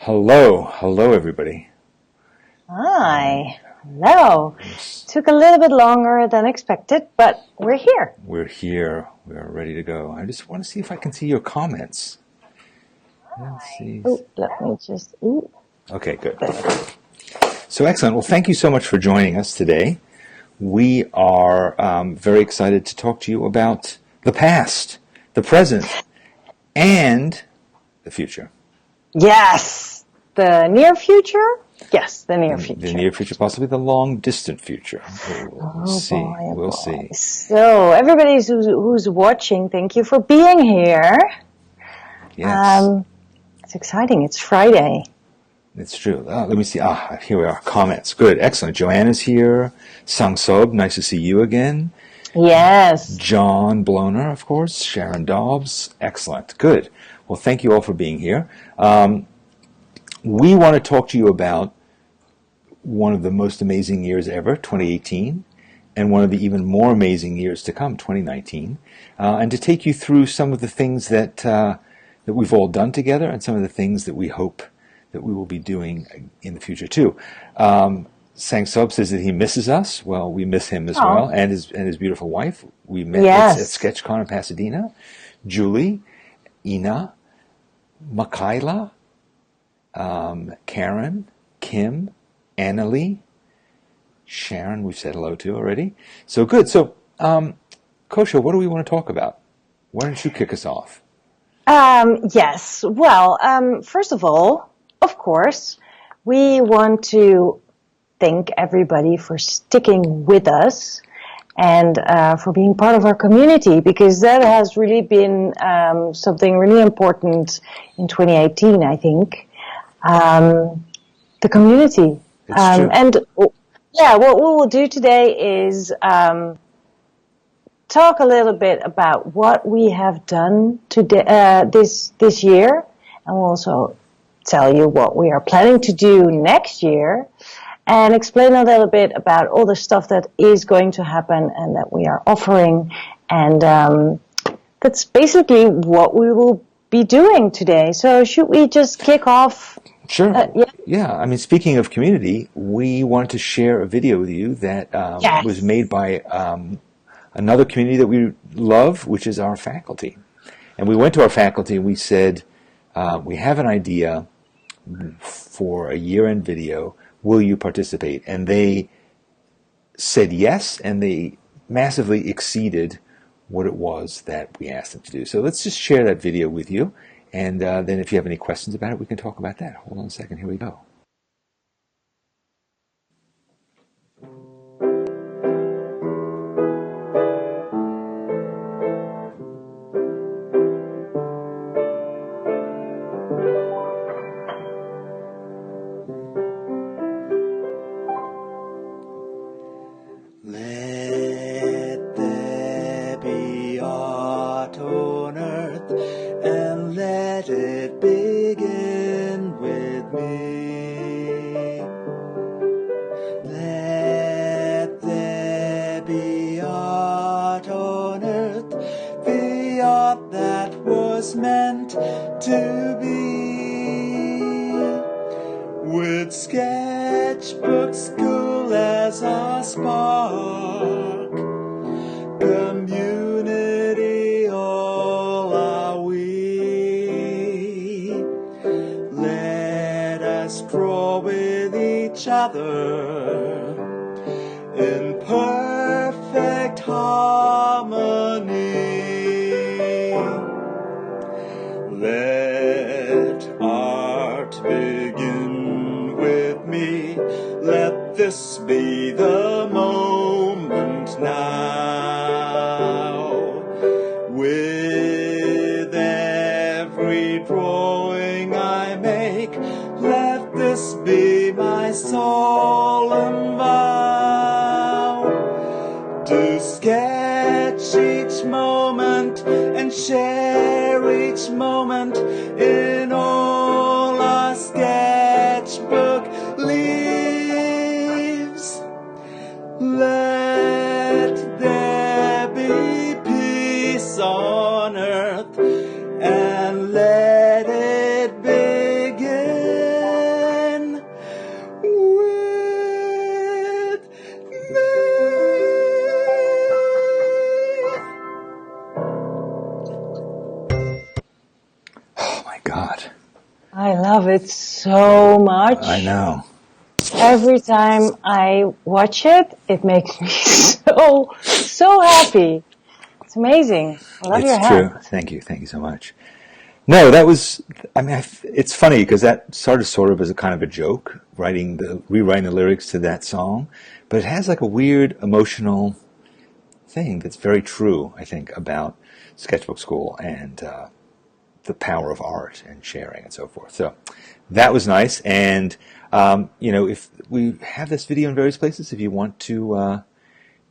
Hello everybody. Hi, hello. Took a little bit longer than expected, but we're here. We're here. We're ready to go. I just want to see if I can see your comments. Let's see. Oh, let me just. Ooh. Okay, good. So excellent. Well, thank you so much for joining us today. We are very excited to talk to you about the past, the present, and the future. Yes, the near future. Yes, the near future. The near future, possibly the long distant future. We'll see. Boy, We'll boy. see. So, everybody who's watching, thank you for being here. Yes. It's exciting. It's Friday. It's true. Let me see. Here we are. Comments. Good. Excellent. Joanna's here. Sang Sob, nice to see you again. Yes. John Bloner, of course. Sharon Dobbs. Excellent. Good. Well, thank you all for being here. We want to talk to you about one of the most amazing years ever, 2018, and one of the even more amazing years to come, 2019, and to take you through some of the things that we've all done together and some of the things that we hope that we will be doing in the future too. Sang Sob says that he misses us. Well, we miss him as well, and his beautiful wife. We met at SketchCon in Pasadena. Julie, Ina, Makaila, Karen, Kim, Annalie, Sharon, we've said hello to already. So good. So, Koosje, what do we want to talk about? Why don't you kick us off? Yes. Well, first of all, of course, we want to thank everybody for sticking with us and for being part of our community, because that has really been something really important in 2018, I think. The community. It's true. And yeah, what we will do today is talk a little bit about what we have done today, this year, and we'll also tell you what we are planning to do next year, and explain a little bit about all the stuff that is going to happen and that we are offering, and that's basically what we will be doing today. So should we just kick off? Sure. Yeah. I mean, speaking of community, we want to share a video with you that was made by another community that we love, which is our faculty. And we went to our faculty and we said, we have an idea for a year-end video. Will you participate? And they said yes, and they massively exceeded what it was that we asked them to do. So let's just share that video with you. And then if you have any questions about it, we can talk about that. Hold on a second. Here we go. Let there be art on earth, and let it begin with me. Let there be art on earth, the art that was meant to be. With Sketchbook school as our spark, community all are we. Let us draw with each other in perfect harmony. Let art begin with me. Let this be the moment now. With every drawing I make, let this be my solemn vow. To sketch each moment and share each moment in all our sketchbook leaves. Let there be peace on earth, and let it begin God. I love it so much. I know. Every time I watch it, it makes me so happy. It's amazing. I love your It's hat. true. Thank you. Thank you so much. No, that was, I mean, it's funny because that started sort of as a kind of a joke, rewriting the lyrics to that song, but it has like a weird emotional thing that's very true, I think, about Sketchbook School and the power of art and sharing and so forth. So that was nice. And, if we have this video in various places, if you want to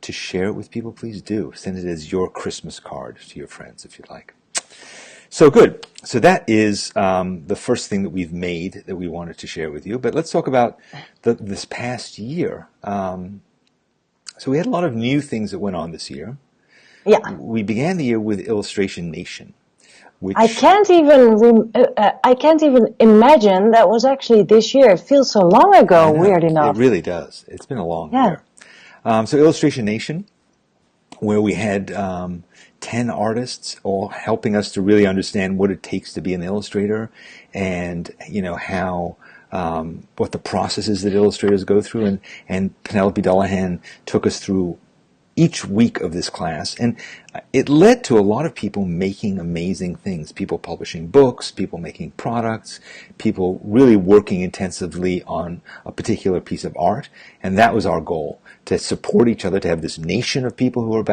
share it with people, please do. Send it as your Christmas card to your friends if you'd like. So good. So that is the first thing that we've made that we wanted to share with you. But let's talk about this past year. So we had a lot of new things that went on this year. Yeah. We began the year with Illustration Nation, which I can't even imagine that was actually this year. It feels so long ago, I know, weird enough. It really does. It's been a long Yeah. year. So Illustration Nation, where we had 10 artists all helping us to really understand what it takes to be an illustrator and, how, what the processes that illustrators go through. And Penelope Dullahan took us through each week of this class. And it led to a lot of people making amazing things. People publishing books, people making products, people really working intensively on a particular piece of art. And that was our goal, to support each other, to have this nation of people who are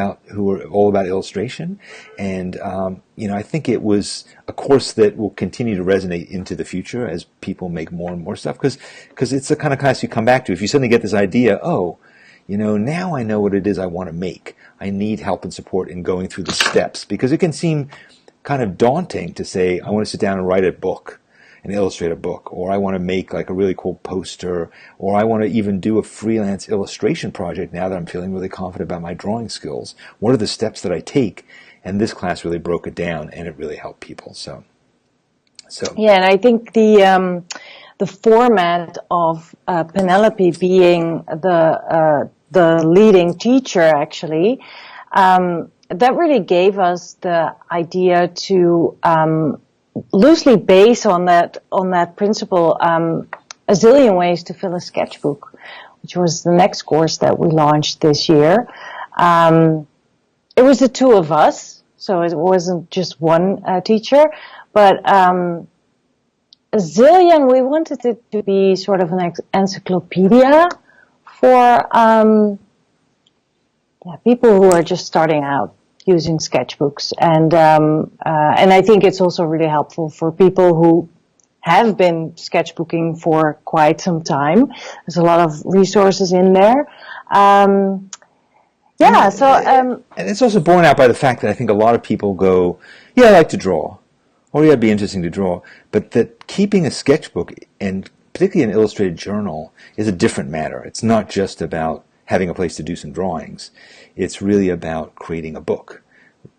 all about illustration. And, I think it was a course that will continue to resonate into the future as people make more and more stuff. Because it's the kind of class you come back to. If you suddenly get this idea, now I know what it is I want to make. I need help and support in going through the steps, because it can seem kind of daunting to say, I want to sit down and write a book and illustrate a book, or I want to make like a really cool poster, or I want to even do a freelance illustration project now that I'm feeling really confident about my drawing skills. What are the steps that I take? And this class really broke it down, and it really helped people. So Yeah, and I think the format of Penelope being the leading teacher, actually, that really gave us the idea to loosely base on that principle a zillion ways to fill a sketchbook, which was the next course that we launched this year. It was the two of us, so it wasn't just one teacher, but a zillion. We wanted it to be sort of an encyclopedia for people who are just starting out using sketchbooks, and I think it's also really helpful for people who have been sketchbooking for quite some time. There's a lot of resources in there. And it's also borne out by the fact that I think a lot of people go, I like to draw, or it'd be interesting to draw, but that keeping a sketchbook, and particularly an illustrated journal, is a different matter. It's not just about having a place to do some drawings. It's really about creating a book,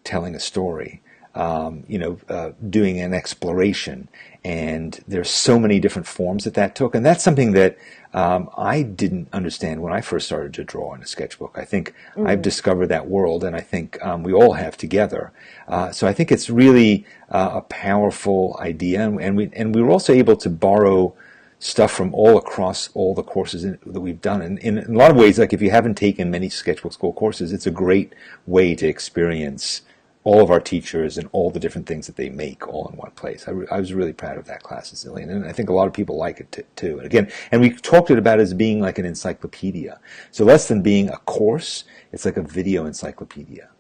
telling a story, doing an exploration. And there's so many different forms that took. And that's something that I didn't understand when I first started to draw in a sketchbook. I think I've discovered that world, and I think we all have together. So I think it's really a powerful idea. And we were also able to borrow stuff from all across all the courses that we've done. And in a lot of ways, like if you haven't taken many Sketchbook School courses, it's a great way to experience all of our teachers and all the different things that they make all in one place. I was really proud of that class, Zillian, and I think a lot of people like it too. And again, we talked about it as being like an encyclopedia. So less than being a course, it's like a video encyclopedia.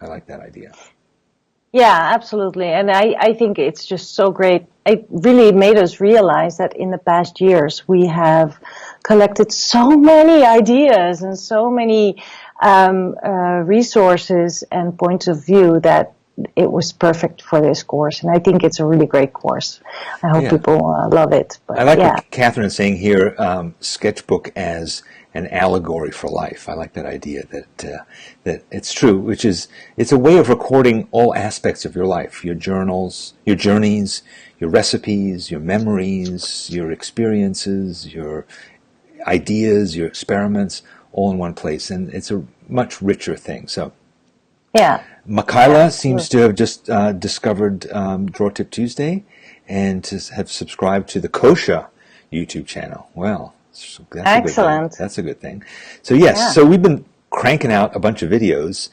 I like that idea. Yeah, absolutely. And I think it's just so great. It really made us realize that in the past years we have collected so many ideas and so many resources and points of view that it was perfect for this course. And I think it's a really great course. I hope people love it. But, I like what Catherine is saying here, sketchbook as an allegory for life. I like that idea that it's true, which is it's a way of recording all aspects of your life, your journals, your journeys, your recipes, your memories, your experiences, your ideas, your experiments, all in one place. And it's a much richer thing. So yeah. Michaela seems to have just discovered Draw Tip Tuesday, and to have subscribed to the Koosje YouTube channel. Well, that's a Excellent. good thing. That's a good thing. So yes, Yeah. so we've been cranking out a bunch of videos.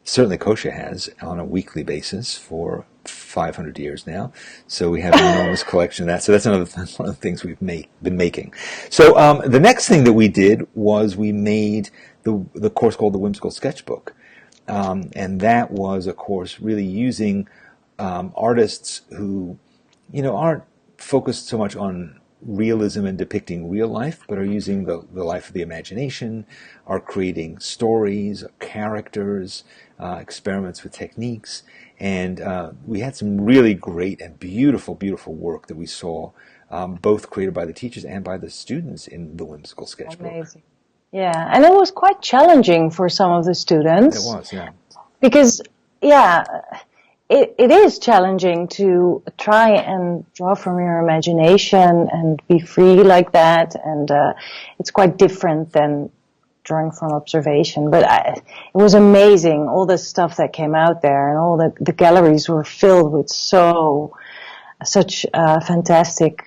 Certainly Koosje has on a weekly basis for 500 years now. So we have an enormous collection of that. So that's one of the things we've been making. So the next thing that we did was we made the course called the Whimsical Sketchbook. And that was a course really using artists who, aren't focused so much on realism and depicting real life, but are using the life of the imagination, are creating stories, characters, experiments with techniques. And we had some really great and beautiful, beautiful work that we saw, both created by the teachers and by the students in the Whimsical Sketchbook. Amazing. Yeah, and it was quite challenging for some of the students. It was, yeah. Because, it is challenging to try and draw from your imagination and be free like that. And it's quite different than drawing from observation. But it was amazing, all the stuff that came out there, and all the galleries were filled with such fantastic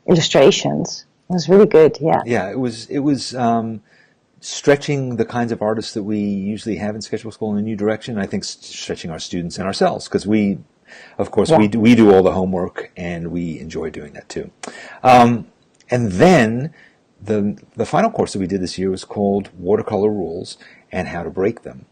illustrations. It was really good, yeah. Yeah, it was stretching the kinds of artists that we usually have in Sketchbook School in a new direction. I think stretching our students and ourselves, because we do all the homework, and we enjoy doing that too. And then the final course that we did this year was called Watercolor Rules and How to Break Them.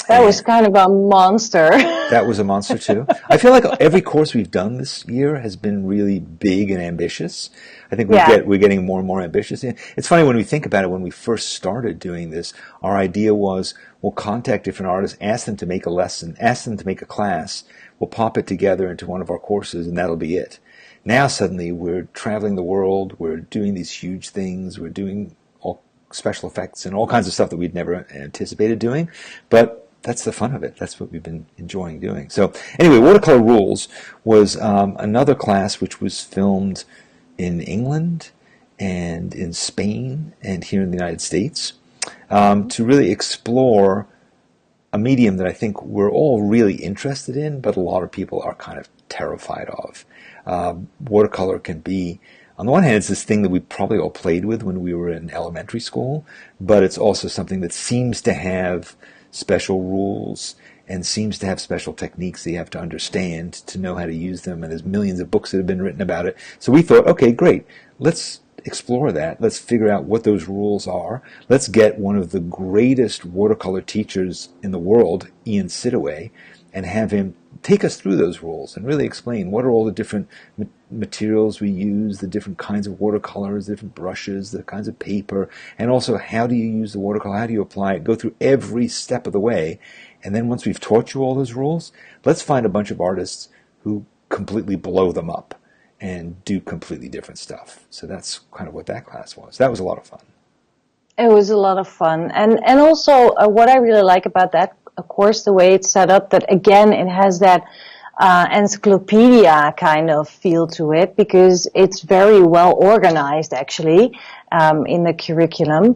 That was kind of a monster. That was a monster too. I feel like every course we've done this year has been really big and ambitious. I think we're getting more and more ambitious. It's funny when we think about it. When we first started doing this, our idea was we'll contact different artists, ask them to make a lesson, ask them to make a class. We'll pop it together into one of our courses, and that'll be it. Now suddenly we're traveling the world. We're doing these huge things. We're doing all special effects and all kinds of stuff that we'd never anticipated doing, but that's the fun of it. That's what we've been enjoying doing. So anyway, Watercolor Rules was another class which was filmed in England and in Spain and here in the United States to really explore a medium that I think we're all really interested in, but a lot of people are kind of terrified of. Watercolor can be, on the one hand, it's this thing that we probably all played with when we were in elementary school, but it's also something that seems to have special rules and seems to have special techniques that you have to understand to know how to use them, and there's millions of books that have been written about it. So we thought, okay, great, let's explore that. Let's figure out what those rules are. Let's get one of the greatest watercolor teachers in the world, Ian Sidaway, and have him take us through those rules and really explain what are all the different materials we use, the different kinds of watercolors, the different brushes, the kinds of paper, and also how do you use the watercolor, how do you apply it, go through every step of the way. And then once we've taught you all those rules, let's find a bunch of artists who completely blow them up and do completely different stuff. So that's kind of what that class was. That was a lot of fun. It was a lot of fun. And also what I really like about that course, the way it's set up, that again, it has that encyclopedia kind of feel to it, because it's very well organized actually in the curriculum.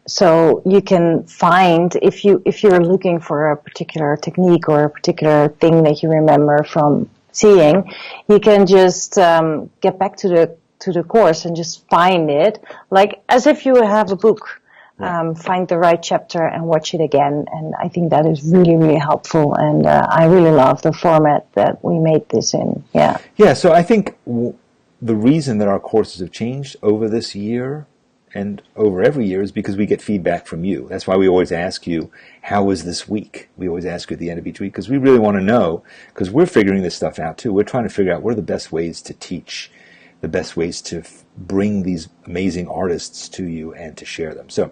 So you can find, if you're looking for a particular technique or a particular thing that you remember from seeing, you can just get back to the course and just find it, like as if you have a book. Find the right chapter and watch it again, and I think that is really, really helpful, and I really love the format that we made this in. Yeah, so I think the reason that our courses have changed over this year and over every year is because we get feedback from you. That's why we always ask you, how was this week? We always ask you at the end of each week, because we really want to know, because we're figuring this stuff out too. We're trying to figure out what are the best ways to teach, the best ways to bring these amazing artists to you and to share them. So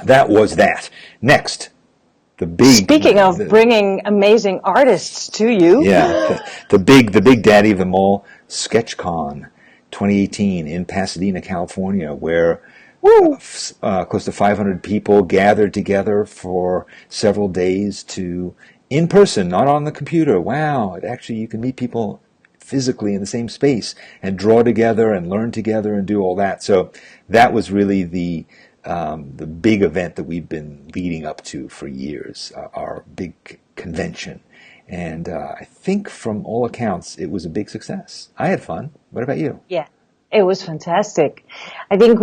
that was that. Next, Speaking of bringing amazing artists to you. Yeah, the big daddy of them all, SketchCon 2018 in Pasadena, California, where close to 500 people gathered together for several days to, in person, not on the computer. Wow, actually you can meet people physically in the same space and draw together and learn together and do all that. So that was really the big event that we've been leading up to for years, our big convention. And I think from all accounts, it was a big success. I had fun. What about you? Yeah, it was fantastic. I think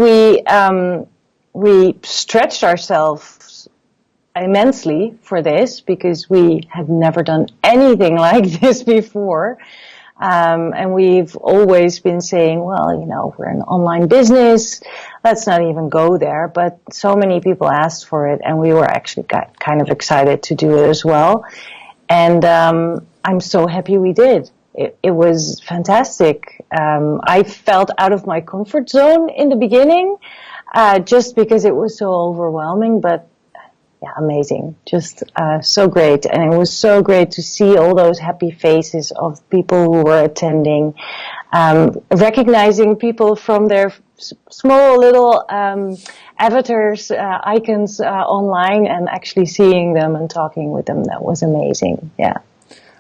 we stretched ourselves immensely for this because we had never done anything like this before. And we've always been saying, well, you know, we're an online business. Let's not even go there. But so many people asked for it, and we were actually kind of excited to do it as well. And I'm so happy we did. It was fantastic. I felt out of my comfort zone in the beginning, just because it was so overwhelming, but yeah, amazing. Just so great. And it was so great to see all those happy faces of people who were attending, recognizing people from their small little avatars, icons online, and actually seeing them and talking with them. That was amazing. Yeah.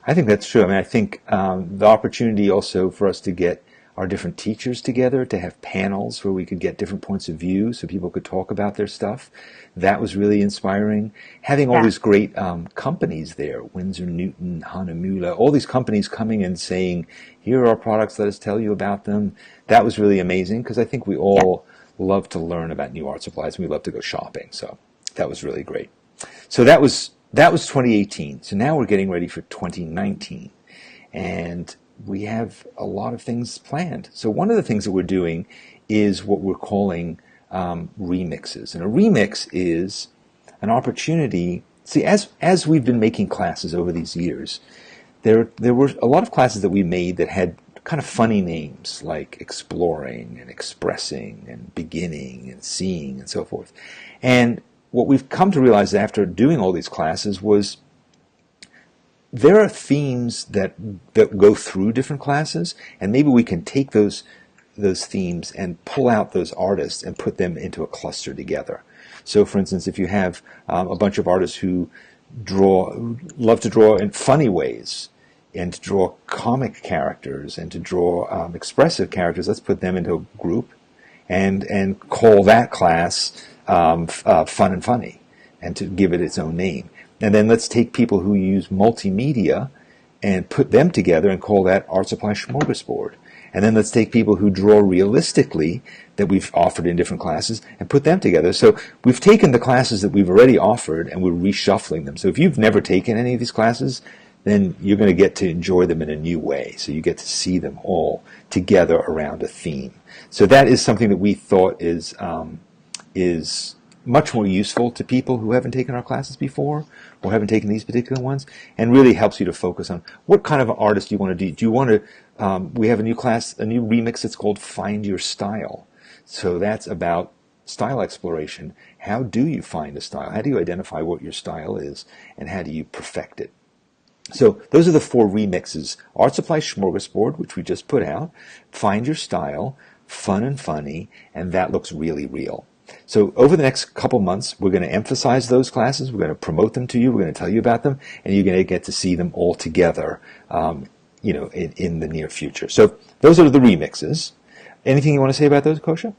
I think that's true. I mean, I think the opportunity also for us to get our different teachers together, to have panels where we could get different points of view so people could talk about their stuff, that was really inspiring. Having all these great companies there, Winsor Newton, Hahnemühle, all these companies coming and saying, here are our products, let us tell you about them. That was really amazing because I think we all love to learn about new art supplies and we love to go shopping. So that was really great. So that was 2018. So now we're getting ready for 2019. And we have a lot of things planned. So one of the things that we're doing is what we're calling remixes. And a remix is an opportunity. See, as we've been making classes over these years, there were a lot of classes that we made that had kind of funny names like exploring and expressing and beginning and seeing and so forth. And what we've come to realize after doing all these classes was there are themes that go through different classes, and maybe we can take those themes and pull out those artists and put them into a cluster together. So, for instance, if you have a bunch of artists who love to draw in funny ways, and to draw comic characters, and to draw expressive characters, let's put them into a group, and call that class Fun and Funny, and to give it its own name. And then let's take people who use multimedia and put them together and call that Art Supply Smorgasbord. And then let's take people who draw realistically that we've offered in different classes and put them together. So we've taken the classes that we've already offered and we're reshuffling them. So if you've never taken any of these classes, then you're going to get to enjoy them in a new way. So you get to see them all together around a theme. So that is something that we thought is much more useful to people who haven't taken our classes before or haven't taken these particular ones, and really helps you to focus on what kind of artist you want to do. Do you want to, we have a new class, a new remix that's called Find Your Style. So that's about style exploration. How do you find a style? How do you identify what your style is, and how do you perfect it? So those are the 4 remixes: Art Supply Smorgasbord, which we just put out, Find Your Style, Fun and Funny, and That Looks Really Real. So over the next couple months, we're going to emphasize those classes. We're going to promote them to you. We're going to tell you about them, and you're going to get to see them all together, in the near future. So those are the remixes. Anything you want to say about those, Koosje?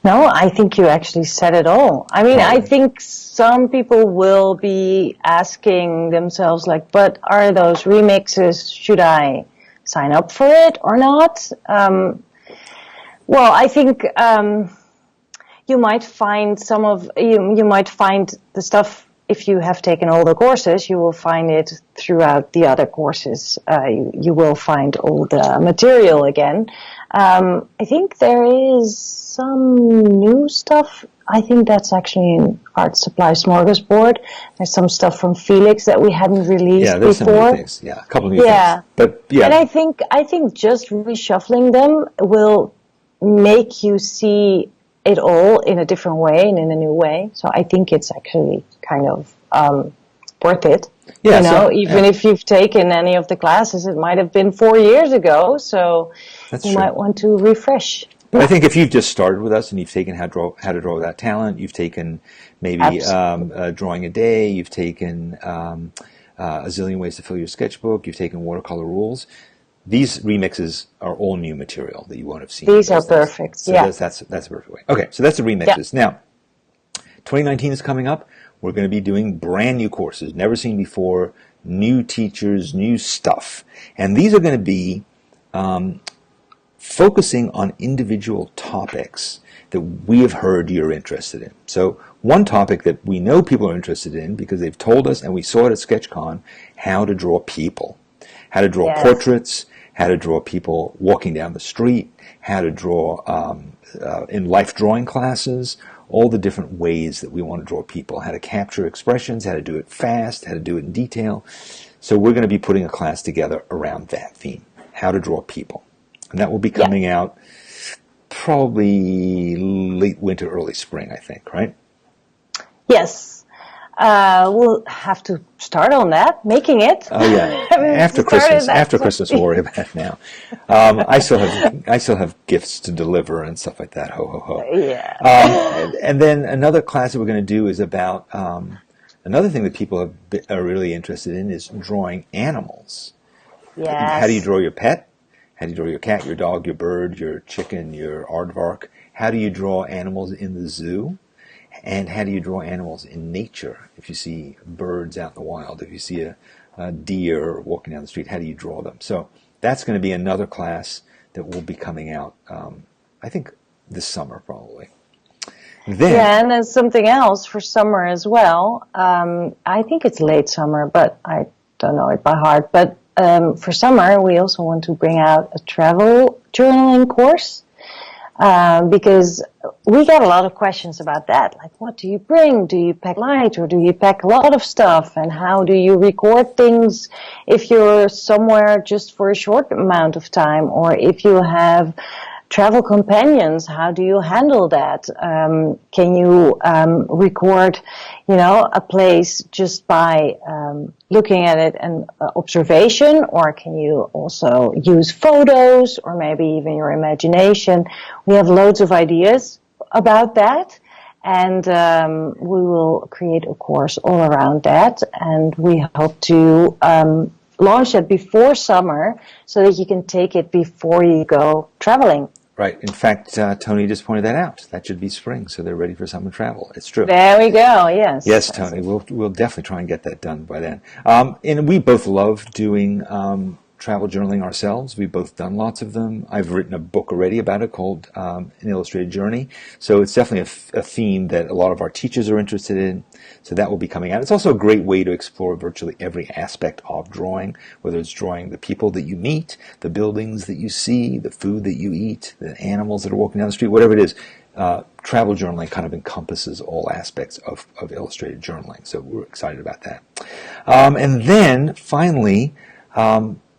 No, I think you actually said it all. I mean, I think some people will be asking themselves, like, but are those remixes, should I sign up for it or not? Well, I think you might find you might find the stuff. If you have taken all the courses, you will find it throughout the other courses. You will find all the material again. I think there is some new stuff. I think that's actually in Art Supply Smorgasbord. There's some stuff from Felix that we hadn't released before. Some new things. Yeah, a couple of new things. But yeah, and I think just reshuffling them will make you see it all in a different way and in a new way. So I think it's actually kind of worth it. Yeah, even if you've taken any of the classes, it might have been 4 years ago. So you might want to refresh. But I think if you've just started with us and you've taken how to draw without talent, you've taken maybe drawing a day, you've taken a zillion ways to fill your sketchbook, you've taken watercolor rules. These remixes are all new material that you won't have seen. These are perfect. So that's a perfect way. Okay, so that's the remixes. Yeah. Now, 2019 is coming up. We're going to be doing brand new courses, never seen before, new teachers, new stuff. And these are going to be focusing on individual topics that we have heard you're interested in. So one topic that we know people are interested in because they've told us, and we saw it at SketchCon, how to draw people, how to draw portraits, how to draw people walking down the street, how to draw in life drawing classes, all the different ways that we want to draw people, how to capture expressions, how to do it fast, how to do it in detail. So we're going to be putting a class together around that theme, how to draw people. And that will be coming out probably late winter, early spring, I think, right? Yes. We'll have to start on that, making it. Oh yeah, after Christmas. After Christmas, we'll worry about it now. I still have gifts to deliver and stuff like that. Ho ho ho. Yeah. And then another class that we're going to do is about another thing that people are really interested in is drawing animals. Yes. How do you draw your pet? How do you draw your cat, your dog, your bird, your chicken, your aardvark? How do you draw animals in the zoo? And how do you draw animals in nature? If you see birds out in the wild, if you see a deer walking down the street, how do you draw them? So that's going to be another class that will be coming out, I think, this summer probably. Then, and there's something else for summer as well. I think it's late summer, but I don't know it by heart. But for summer, we also want to bring out a travel journaling course. Because we get a lot of questions about that. Like, what do you bring? Do you pack light or do you pack a lot of stuff? And how do you record things if you're somewhere just for a short amount of time? Or if you have travel companions, how do you handle that? Can you record, a place just by looking at it and observation, or can you also use photos or maybe even your imagination? We have loads of ideas about that, and we will create a course all around that, and we hope to launch it before summer so that you can take it before you go traveling. Right. In fact, Tony just pointed that out. That should be spring, so they're ready for summer travel. It's true. There we go. Yes. Yes, Tony. We'll definitely try and get that done by then. And we both love doing travel journaling ourselves. We've both done lots of them. I've written a book already about it called An Illustrated Journey. So it's definitely a theme that a lot of our teachers are interested in. So that will be coming out. It's also a great way to explore virtually every aspect of drawing, whether it's drawing the people that you meet, the buildings that you see, the food that you eat, the animals that are walking down the street, whatever it is. Travel journaling kind of encompasses all aspects of illustrated journaling. So we're excited about that. And then finally,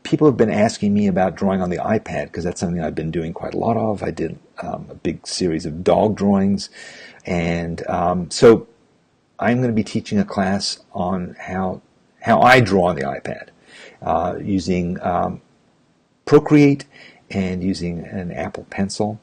people have been asking me about drawing on the iPad because that's something I've been doing quite a lot of. I did a big series of dog drawings. And so I'm going to be teaching a class on how I draw on the iPad using Procreate and using an Apple Pencil.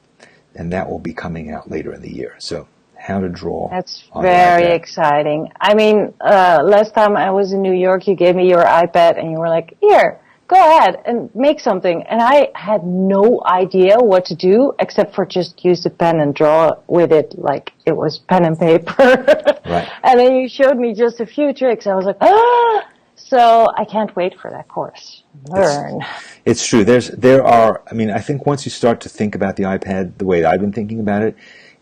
And that will be coming out later in the year. So how to draw. That's very exciting. I mean, last time I was in New York, you gave me your iPad and you were like, here, go ahead and make something. And I had no idea what to do except for just use the pen and draw with it like it was pen and paper. Right. And then you showed me just a few tricks. I was like, ah! So I can't wait for that course. Learn. It's true. There are, I mean, I think once you start to think about the iPad the way I've been thinking about it,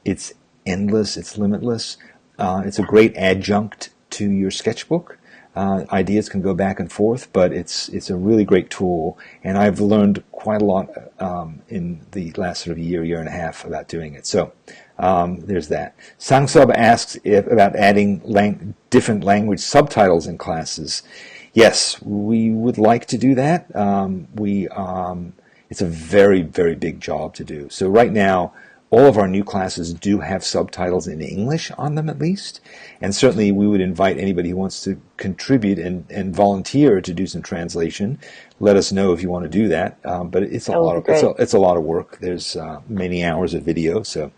it's endless, it's limitless. It's a great adjunct to your sketchbook. Ideas can go back and forth, but it's a really great tool, and I've learned quite a lot in the last sort of year and a half about doing it. So there's that. Sangsub asks about adding different language subtitles in classes. Yes, we would like to do that. It's a very, very big job to do. So right now, all of our new classes do have subtitles in English on them at least, and certainly we would invite anybody who wants to contribute and volunteer to do some translation. Let us know if you want to do that. But it's a lot of work. There's many hours of video, so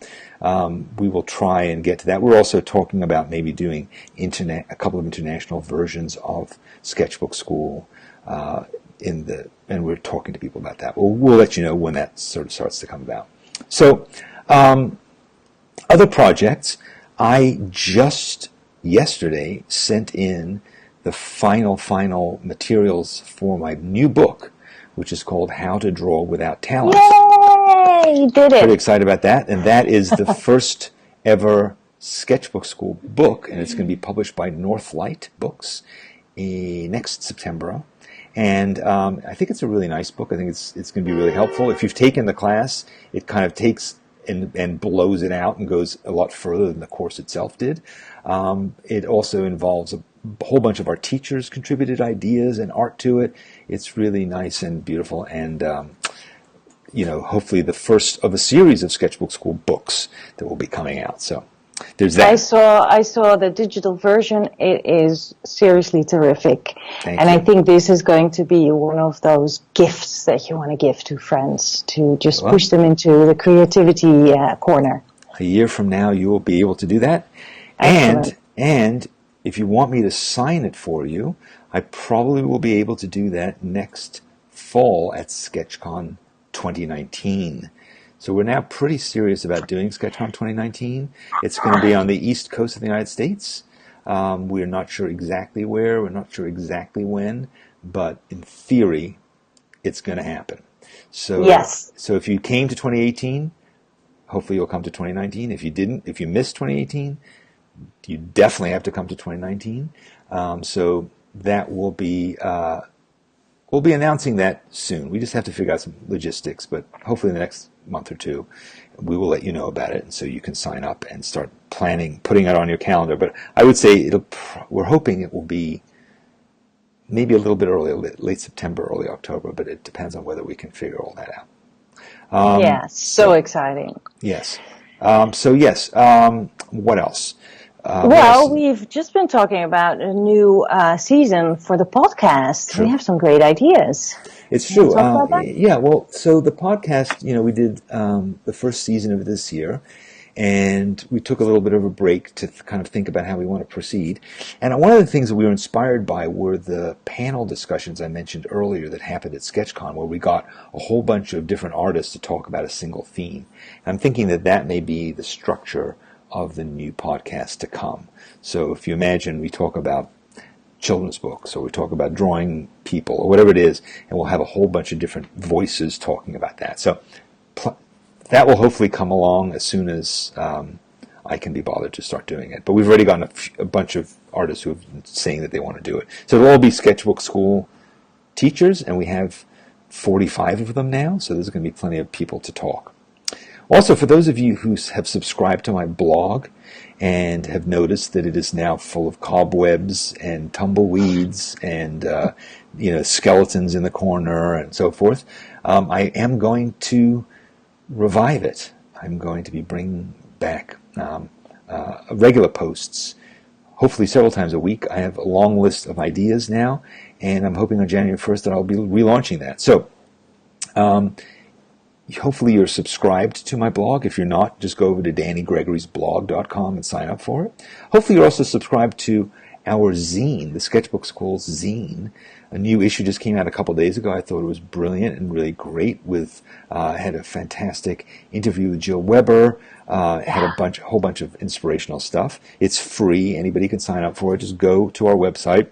we will try and get to that. We're also talking about maybe doing a couple of international versions of Sketchbook School and we're talking to people about that. We'll let you know when that sort of starts to come about. So. Other projects, I just yesterday sent in the final materials for my new book, which is called How to Draw Without Talent. Yay! You did Pretty it. excited about that. And that is the first ever Sketchbook School book, and it's going to be published by Northlight Books next September. And I think it's a really nice book. I think it's going to be really helpful. If you've taken the class, it kind of takes and blows it out and goes a lot further than the course itself did. It also involves a whole bunch of our teachers contributed ideas and art to it. It's really nice and beautiful, and hopefully the first of a series of Sketchbook School books that will be coming out. So there's that. I saw the digital version. It is seriously terrific. Thank and you. I think this is going to be one of those gifts that you want to give to friends to just push them into the creativity corner. A year from now, you will be able to do that. Excellent. And if you want me to sign it for you, I probably will be able to do that next fall at SketchCon 2019. So we're now pretty serious about doing SketchCon 2019. It's going to be on the East Coast of the United States. We're not sure exactly where, we're not sure exactly when, but in theory, it's going to happen. So, Yes. So if you came to 2018, hopefully you'll come to 2019. If you didn't, if you missed 2018, you definitely have to come to 2019. So that will be, we'll be announcing that soon. We just have to figure out some logistics, but hopefully in the next month or two, we will let you know about it, and so you can sign up and start planning, putting it on your calendar. But I would say we're hoping it will be maybe a little bit early, late September, early October, but it depends on whether we can figure all that out. So exciting. Yes. What else? We've just been talking about a new season for the podcast. True. We have some great ideas. It's true. Talk about that? Yeah, well, so the podcast, we did the first season of this year, and we took a little bit of a break to kind of think about how we want to proceed. And one of the things that we were inspired by were the panel discussions I mentioned earlier that happened at SketchCon, where we got a whole bunch of different artists to talk about a single theme. And I'm thinking that may be the structure of the new podcast to come. So if you imagine we talk about children's books, or we talk about drawing people, or whatever it is, and we'll have a whole bunch of different voices talking about that. So that will hopefully come along as soon as I can be bothered to start doing it. But we've already gotten a bunch of artists who have been saying that they want to do it. So they'll all be Sketchbook School teachers, and we have 45 of them now, so there's going to be plenty of people to talk. Also, for those of you who have subscribed to my blog and have noticed that it is now full of cobwebs and tumbleweeds and skeletons in the corner and so forth, I am going to revive it. I'm going to be bringing back regular posts, hopefully several times a week. I have a long list of ideas now, and I'm hoping on January 1st that I'll be relaunching that. So, hopefully you're subscribed to my blog. If you're not, just go over to DannyGregory'sblog.com and sign up for it. Hopefully you're also subscribed to our zine, the Sketchbook School's zine. A new issue just came out a couple days ago. I thought it was brilliant and really great. Had a fantastic interview with Jill Weber. Had a whole bunch of inspirational stuff. It's free. Anybody can sign up for it. Just go to our website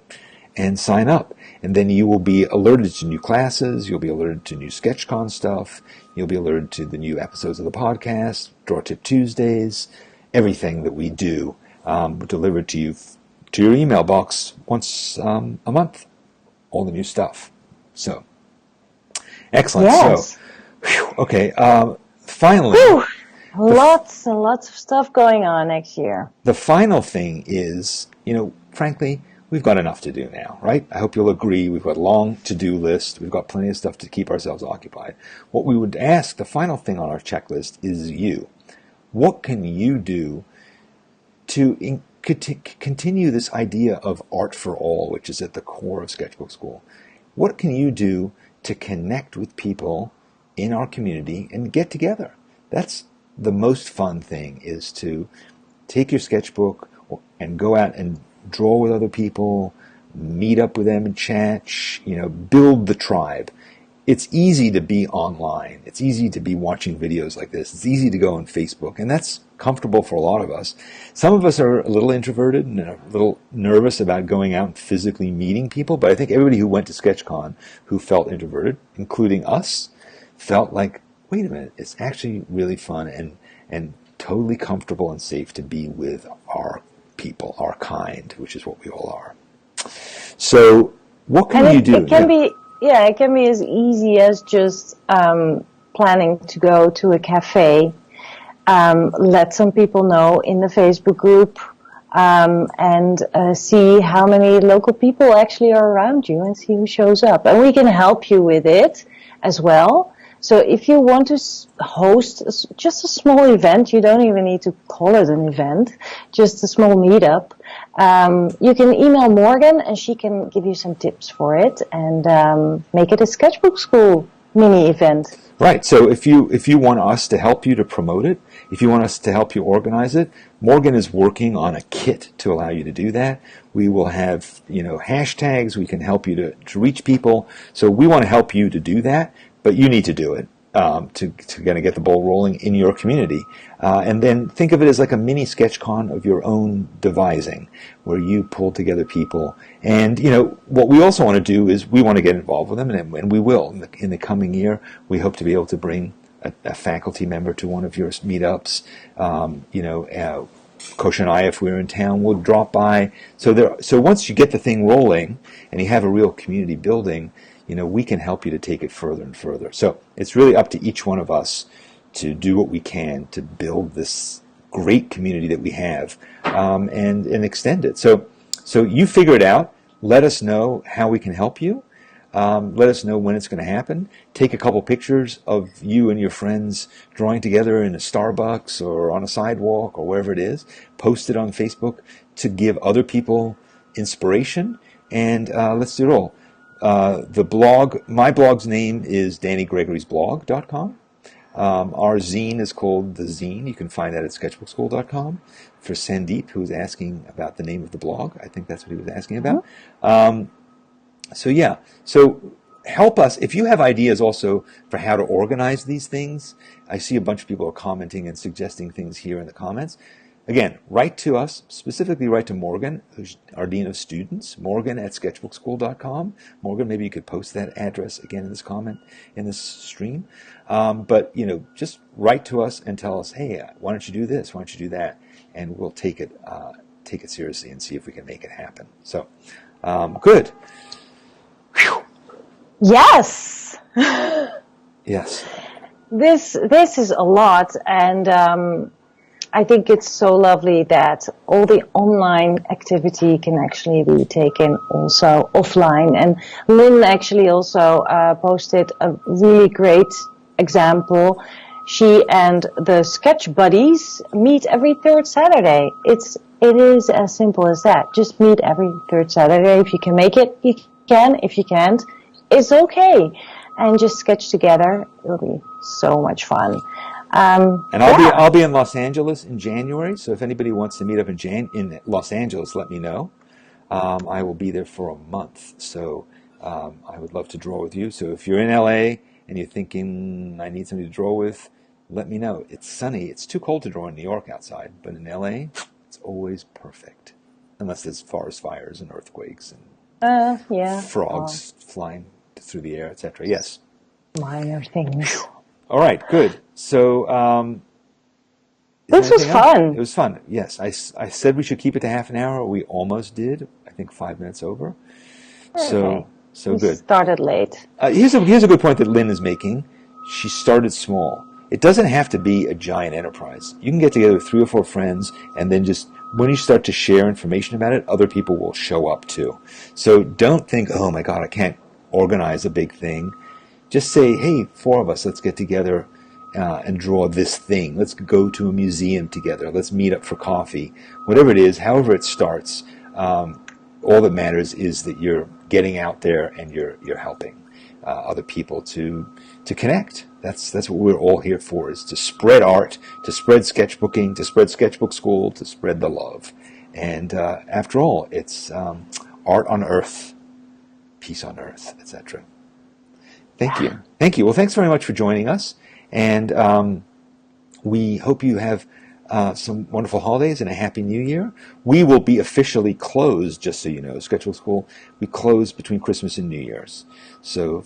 and sign up. And then you will be alerted to new classes. You'll be alerted to new SketchCon stuff. You'll be alerted to the new episodes of the podcast, Draw Tip Tuesdays, everything that we do delivered to you to your email box once a month. All the new stuff. So, excellent. Yes. So, okay. Finally, lots and lots of stuff going on next year. The final thing is, frankly, we've got enough to do now, right? I hope you'll agree. We've got a long to-do list. We've got plenty of stuff to keep ourselves occupied. What we would ask, the final thing on our checklist, is you. What can you do to continue this idea of art for all, which is at the core of Sketchbook School? What can you do to connect with people in our community and get together? That's the most fun thing, is to take your sketchbook and go out and draw with other people, meet up with them and chat, build the tribe. it's easy to be online. It's easy to be watching videos like this. It's easy to go on Facebook, and that's comfortable for a lot of us. Some of us are a little introverted and a little nervous about going out and physically meeting people, but I think everybody who went to SketchCon who felt introverted, including us, felt like, wait a minute, it's actually really fun and totally comfortable and safe to be with our people, our kind, which is what we all are. So what can you do? It can be, it can be as easy as just planning to go to a cafe, let some people know in the Facebook group, and see how many local people actually are around you and see who shows up. And we can help you with it as well. So if you want to host just a small event, you don't even need to call it an event, just a small meetup, you can email Morgan and she can give you some tips for it and make it a Sketchbook School mini event. Right. So if you want us to help you to promote it, if you want us to help you organize it, Morgan is working on a kit to allow you to do that. We will have, hashtags. We can help you to reach people. So we want to help you to do that, but you need to do it to kind of get the ball rolling in your community. And then think of it as like a mini SketchCon of your own devising, where you pull together people. And what we also want to do is we want to get involved with them, and we will in the coming year. We hope to be able to bring a faculty member to one of your meetups. Koosje and I, if we're in town, will drop by. So once you get the thing rolling and you have a real community building, we can help you to take it further and further. So it's really up to each one of us to do what we can to build this great community that we have, and extend it. So you figure it out. Let us know how we can help you. Let us know when it's going to happen. Take a couple pictures of you and your friends drawing together in a Starbucks or on a sidewalk or wherever it is. Post it on Facebook to give other people inspiration, and let's do it all. My blog's name is DannyGregory'sblog.com. Our zine is called The Zine. You can find that at sketchbookschool.com. For Sandeep, who was asking about the name of the blog, I think that's what he was asking about. So help us. If you have ideas also for how to organize these things, I see a bunch of people are commenting and suggesting things here in the comments. Again, write to us, specifically write to Morgan, who's our Dean of Students, Morgan@sketchbookschool.com. Morgan, maybe you could post that address again in this comment, in this stream. But just write to us and tell us, hey, why don't you do this? Why don't you do that? And we'll take it seriously and see if we can make it happen. So, good. Whew. Yes. Yes. This is a lot, and I think it's so lovely that all the online activity can actually be taken also offline. And Lynn actually also posted a really great example. She and the Sketch Buddies meet every third Saturday. It is as simple as that. Just meet every third Saturday. If you can make it, you can. If you can't, it's okay. And just sketch together. It'll be so much fun. And I'll be in Los Angeles in January. So if anybody wants to meet up in Los Angeles, let me know. I will be there for a month. So I would love to draw with you. So if you're in LA and you're thinking I need somebody to draw with, let me know. It's sunny. It's too cold to draw in New York outside, but in LA, it's always perfect, unless there's forest fires and earthquakes and frogs flying through the air, etc. Yes. Minor things. All right, good. So this was fun. It was fun. Yes, I said we should keep it to half an hour. We almost did. I think 5 minutes over. Okay. So good. Started late. Here's a good point that Lynn is making. She started small. It doesn't have to be a giant enterprise. You can get together with 3 or 4 friends, and then just when you start to share information about it, other people will show up too. So don't think, oh my God, I can't organize a big thing. Just say, hey, 4 of us, let's get together and draw this thing. Let's go to a museum together. Let's meet up for coffee. Whatever it is, however it starts, all that matters is that you're getting out there and you're helping other people to connect. That's what we're all here for, is to spread art, to spread sketchbooking, to spread Sketchbook School, to spread the love. And after all, it's art on earth, peace on earth, etc. Thank you. Thank you. Well, thanks very much for joining us. And we hope you have some wonderful holidays and a happy new year. We will be officially closed, just so you know. Sketchbook School, we close between Christmas and New Year's. So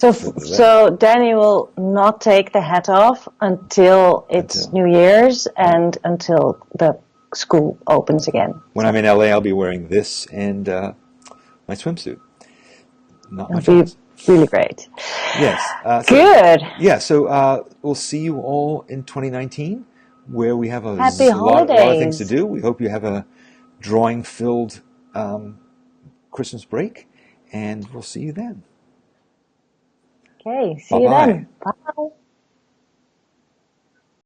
Danny will not take the hat off until it's New Year's and until the school opens again. When I'm in LA, I'll be wearing this and my swimsuit. Not much It'll else. be really great. Yes. Good. So we'll see you all in 2019, where we have a Happy lot of things to holidays. do. We hope you have a drawing-filled Christmas break, and we'll see you then. Okay, see you Bye-bye. then. Bye.